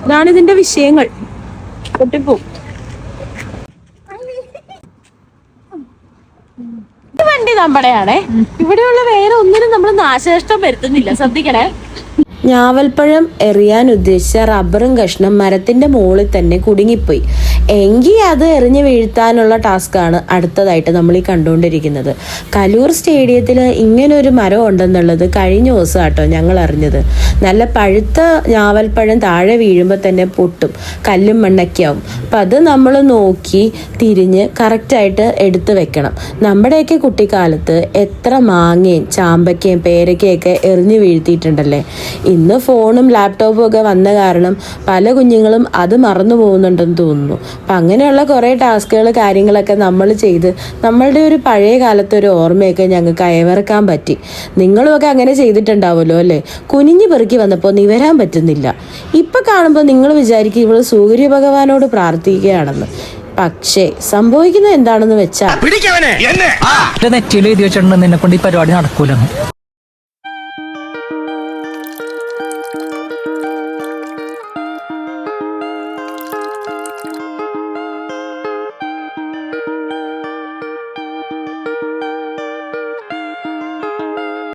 ഇതാണ് ഇതിന്റെ വിഷയങ്ങൾ. പൊട്ടിപ്പോവും. വണ്ടി നമ്മുടെയാണേ. ഇവിടെയുള്ള വേറെ ഒന്നിനും നമ്മൾ നാശനഷ്ടം വരുത്തുന്നില്ല, ശ്രദ്ധിക്കണേ. ഞാവൽപ്പഴം എറിയാൻ ഉദ്ദേശിച്ച റബ്ബറും കഷ്ണം മരത്തിന്റെ മുകളിൽ തന്നെ കുടുങ്ങിപ്പോയി. എങ്കിൽ അത് എറിഞ്ഞു വീഴ്ത്താനുള്ള ടാസ്ക്കാണ് അടുത്തതായിട്ട് നമ്മൾ ഈ കണ്ടുകൊണ്ടിരിക്കുന്നത്. കലൂർ സ്റ്റേഡിയത്തിൽ ഇങ്ങനൊരു മരം ഉണ്ടെന്നുള്ളത് കഴിഞ്ഞ ദിവസം കേട്ടോ ഞങ്ങൾ അറിഞ്ഞത്. നല്ല പഴുത്ത ഞാവൽപ്പഴം താഴെ വീഴുമ്പോൾ തന്നെ പൊട്ടും, കല്ലും മണ്ണൊക്കെ ആവും. അപ്പം അത് നമ്മൾ നോക്കി തിരിഞ്ഞ് കറക്റ്റായിട്ട് എടുത്ത് വെക്കണം. നമ്മുടെയൊക്കെ കുട്ടിക്കാലത്ത് എത്ര മാങ്ങയും ചാമ്പയ്ക്കയും പേരയ്ക്കയൊക്കെ എറിഞ്ഞു വീഴ്ത്തിയിട്ടുണ്ടല്ലേ. ഇന്ന് ഫോണും ലാപ്ടോപ്പും ഒക്കെ വന്ന കാരണം പല കുഞ്ഞുങ്ങളും അത് മറന്നു പോകുന്നുണ്ടെന്ന് തോന്നുന്നു. അപ്പം അങ്ങനെയുള്ള കുറേ ടാസ്കുകൾ കാര്യങ്ങളൊക്കെ നമ്മൾ ചെയ്ത് നമ്മളുടെ ഒരു പഴയ കാലത്തെ ഒരു ഓർമ്മയൊക്കെ ഞങ്ങൾക്ക് അയവിറക്കാൻ പറ്റി. നിങ്ങളുമൊക്കെ അങ്ങനെ ചെയ്തിട്ടുണ്ടാവുമല്ലോ അല്ലേ. കുനിഞ്ഞു പെറുക്കി വന്നപ്പോൾ നിവരാൻ പറ്റുന്നില്ല. ഇപ്പം കാണുമ്പോൾ നിങ്ങൾ വിചാരിക്കും ഇവൾ സൂര്യഭഗവാനോട് പ്രാർത്ഥിക്കുകയാണെന്ന്. പക്ഷേ സംഭവിക്കുന്നത് എന്താണെന്ന് വെച്ചാൽ നെറ്റിയിൽ എഴുതി വെച്ചിട്ടുണ്ടെന്ന് എന്നെ കൊണ്ട് ഈ പരിപാടി നടക്കൂലെന്ന്.